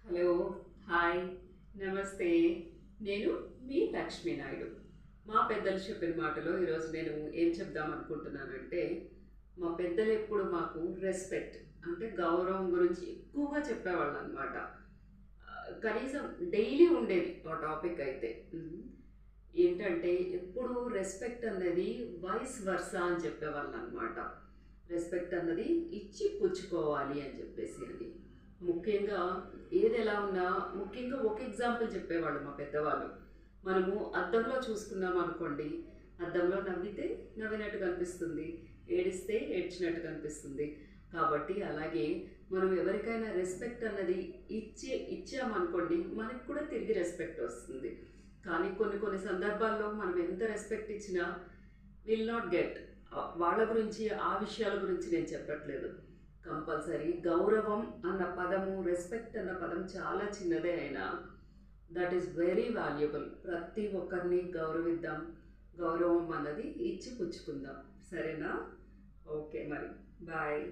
Hello, hi, నమస్తే. నేను మీ లక్ష్మీ నాయుడు. మా పెద్దలు చెప్పిన మాటలో ఈరోజు నేను ఏం చెప్దాం అనుకుంటున్నానంటే, మా పెద్దలు ఎప్పుడు మాకు రెస్పెక్ట్ అంటే గౌరవం గురించి ఎక్కువగా చెప్పేవాళ్ళు అనమాట. కనీసం డైలీ ఉండేది ఆ టాపిక్ అయితే. ఏంటంటే ఎప్పుడు రెస్పెక్ట్ అన్నది వైస్ వర్సా అని చెప్పేవాళ్ళు అనమాట. రెస్పెక్ట్ అన్నది ఇచ్చి పుచ్చుకోవాలి అని చెప్పేసి అని. ముఖ్యంగా ఏది ఎలా ఉన్నా ముఖ్యంగా ఒక ఎగ్జాంపుల్ చెప్పేవాళ్ళు మా పెద్దవాళ్ళు. మనము అద్దంలో చూసుకున్నాం అనుకోండి, అద్దంలో నవ్వితే నవ్వినట్టు కనిపిస్తుంది, ఏడిస్తే ఏడ్చినట్టు కనిపిస్తుంది. కాబట్టి అలాగే మనం ఎవరికైనా రెస్పెక్ట్ అన్నది ఇచ్చామనుకోండి, మనకి కూడా తిరిగి రెస్పెక్ట్ వస్తుంది. కానీ కొన్ని కొన్ని సందర్భాల్లో మనం ఎంత రెస్పెక్ట్ ఇచ్చినా విల్ నాట్ గెట్. వాళ్ళ గురించి ఆ విషయాల గురించి నేను చెప్పట్లేదు. కంపల్సరీ గౌరవం అన్న పదము, రెస్పెక్ట్ అన్న పదం చాలా చిన్నదే అయినా దట్ ఈస్ వెరీ వాల్యుబుల్. ప్రతి ఒక్కరిని గౌరవిద్దాం, గౌరవం అన్నది ఇచ్చి పుచ్చుకుందాం. సరేనా? ఓకే మరి, బాయ్.